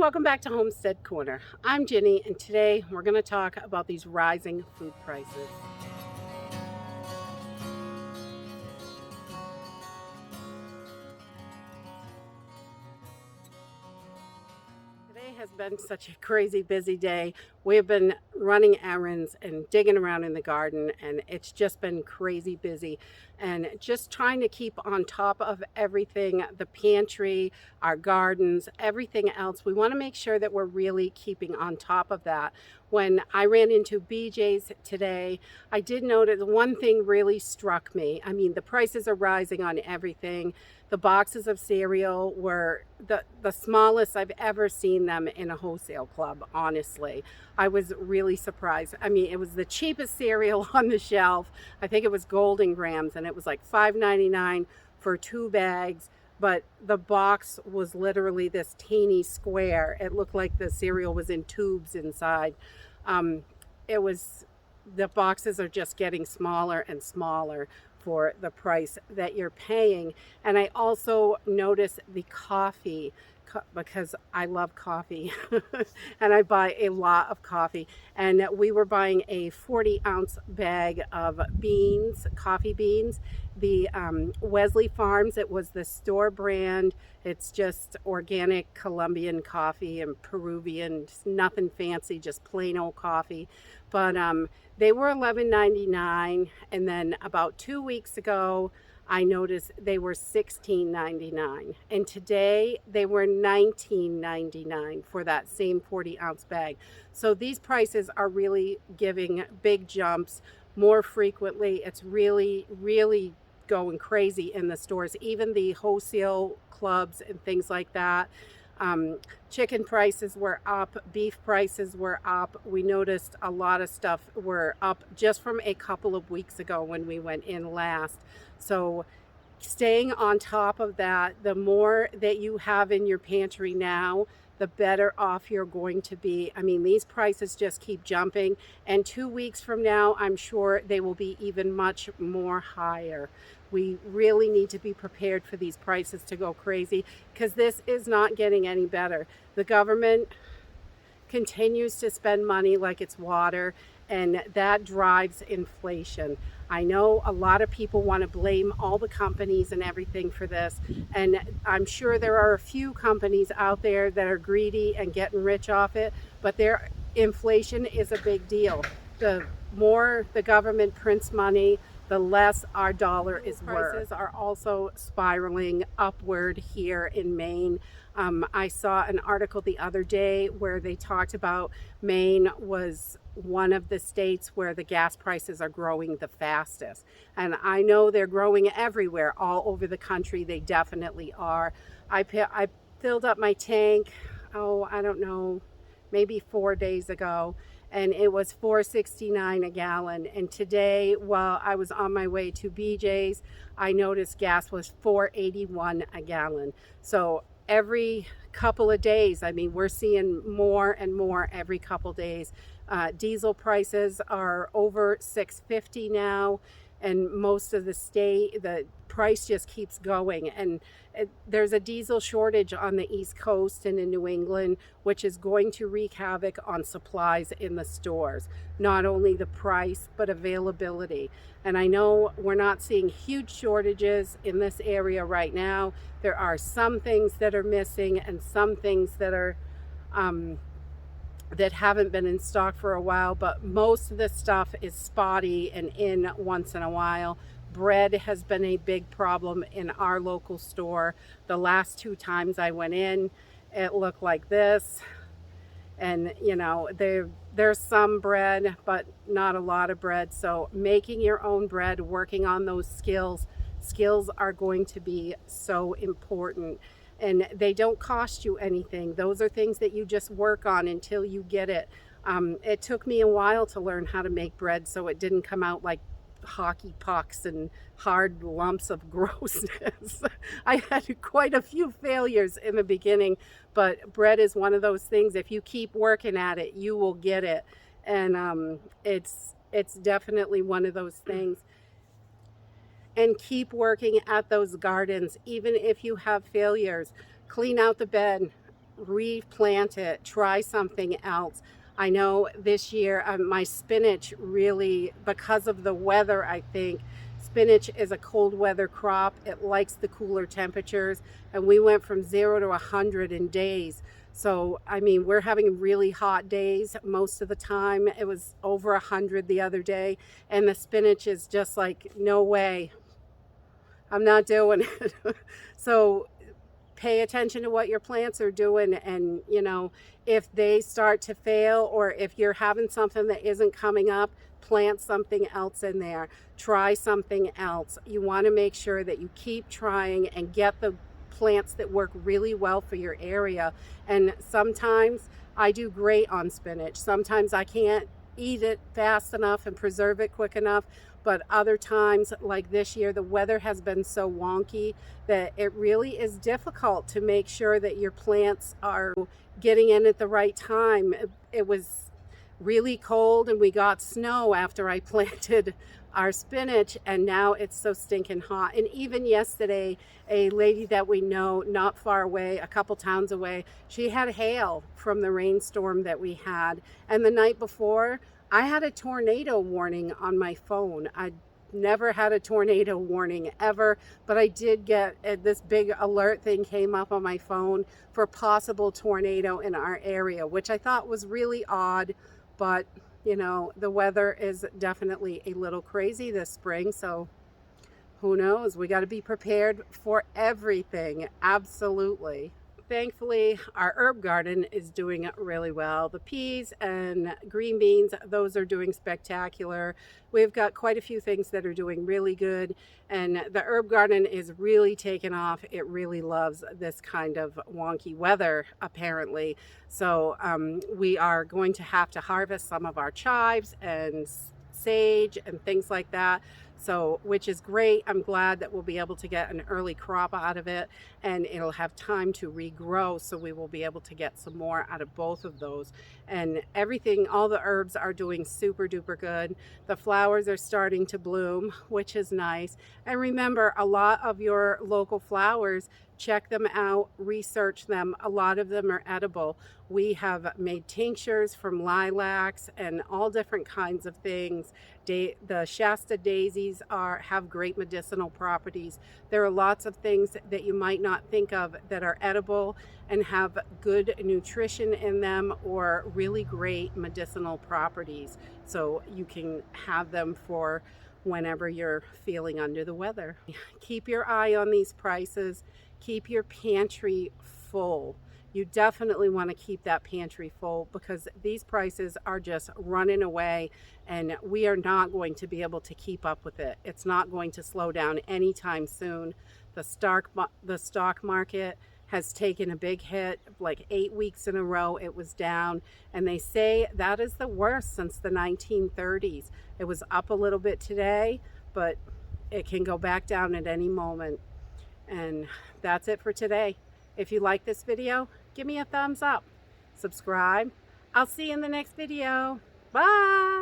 welcome back to Homestead Corner. I'm Ginny, and today we're going to talk about these rising food prices. Today has been such a crazy busy day. We have been running errands and digging around in the garden, and it's just been crazy busy. And just trying to keep on top of everything, the pantry, our gardens, everything else. We want to make sure that we're really keeping on top of that. When I ran into BJ's today, I did notice one thing really struck me. I mean, the prices are rising on everything. The boxes of cereal were the smallest I've ever seen them in a wholesale club, honestly. I was really surprised. I mean, it was the cheapest cereal on the shelf. I think it was Golden Grams, and it was like $5.99 for 2 bags. But the box was literally this teeny square. It looked like the cereal was in tubes inside. Um, it was, the boxes are just getting smaller and smaller for the price that you're paying. And I also noticed the coffee because I love coffee and I buy a lot of coffee. And we were buying a 40-ounce bag of beans, coffee beans. The Wesley Farms, it was the store brand. It's just organic Colombian coffee and Peruvian, nothing fancy, just plain old coffee. But they were $11.99, and then about 2 weeks ago, I noticed they were $16.99, and today they were $19.99 for that same 40-ounce bag. So these prices are really giving big jumps more frequently. It's really, really going crazy in the stores, even the wholesale clubs and things like that. Chicken prices were up, beef prices were up. We noticed a lot of stuff were up just from a couple of weeks ago when we went in last. So staying on top of that, the more that you have in your pantry now, the better off you're going to be. I mean, these prices just keep jumping, and 2 weeks from now, I'm sure they will be even much more higher. We really need to be prepared for these prices to go crazy because this is not getting any better. The government continues to spend money like it's water, and that drives inflation. I know a lot of people want to blame all the companies and everything for this, and I'm sure there are a few companies out there that are greedy and getting rich off it, but their inflation is a big deal. The more the government prints money, the less our dollar is worth. Prices are also spiraling upward here in Maine. I saw an article the other day where they talked about Maine was one of the states where the gas prices are growing the fastest. And I know they're growing everywhere, all over the country. They definitely are. I filled up my tank, I don't know, maybe 4 days ago, and it was $4.69 a gallon. And today, while I was on my way to BJ's, I noticed gas was $4.81 a gallon. So every couple of days, I mean, we're seeing more and more every couple days. Diesel prices are over $6.50 now, and most of the price just keeps going. And there's a diesel shortage on the East Coast and in New England, which is going to wreak havoc on supplies in the stores. Not only the price, but availability. And I know we're not seeing huge shortages in this area right now. There are some things that are missing and some things that are that haven't been in stock for a while, but most of the stuff is spotty and in once in a while. Bread has been a big problem in our local store. The last 2 times I went in, it looked like this. And you know, there's some bread, but not a lot of bread. So making your own bread, working on those skills are going to be so important. And they don't cost you anything. Those are things that you just work on until you get it. It took me a while to learn how to make bread, so it didn't come out like hockey pucks and hard lumps of grossness. I had quite a few failures in the beginning, but bread is one of those things. If you keep working at it, you will get it. And it's definitely one of those things. And keep working at those gardens, even if you have failures. Clean out the bed, replant it, try something else. I know this year my spinach really, because of the weather, I think spinach is a cold weather crop. It likes the cooler temperatures, and we went from 0 to 100 in days. So, I mean, we're having really hot days most of the time. It was over 100 the other day, and the spinach is just like, no way, I'm not doing it. So pay attention to what your plants are doing, and if they start to fail, or if you're having something that isn't coming up, plant something else in there, try something else. You want to make sure that you keep trying and get the plants that work really well for your area. And sometimes I do great on spinach, sometimes I can't eat it fast enough and preserve it quick enough. But other times, like this year, the weather has been so wonky that it really is difficult to make sure that your plants are getting in at the right time. It was really cold and we got snow after I planted our spinach, and now it's so stinking hot. And even yesterday, a lady that we know not far away, a couple towns away, she had hail from the rainstorm that we had. And the night before, I had a tornado warning on my phone. I never had a tornado warning ever, but I did get this big alert thing came up on my phone for possible tornado in our area, which I thought was really odd. But the weather is definitely a little crazy this spring, so who knows? We got to be prepared for everything. Absolutely. Thankfully, our herb garden is doing really well. The peas and green beans, those are doing spectacular. We've got quite a few things that are doing really good, and the herb garden is really taken off. It really loves this kind of wonky weather, apparently. So we are going to have to harvest some of our chives and sage and things like that. So, which is great. I'm glad that we'll be able to get an early crop out of it, and it'll have time to regrow, so we will be able to get some more out of both of those. And everything, all the herbs are doing super duper good. The flowers are starting to bloom, which is nice. And remember, a lot of your local flowers, check them out, research them. A lot of them are edible. We have made tinctures from lilacs and all different kinds of things. The Shasta daisies have great medicinal properties. There are lots of things that you might not think of that are edible and have good nutrition in them, or really great medicinal properties. So you can have them for whenever you're feeling under the weather. Keep your eye on these prices. Keep your pantry full. You definitely want to keep that pantry full, because these prices are just running away, and we are not going to be able to keep up with it. It's not going to slow down anytime soon. The stock market has taken a big hit. Like 8 weeks in a row it was down, and they say that is the worst since the 1930s. It was up a little bit today, but it can go back down at any moment. And that's it for today. If you like this video, give me a thumbs up. Subscribe. I'll see you in the next video. Bye.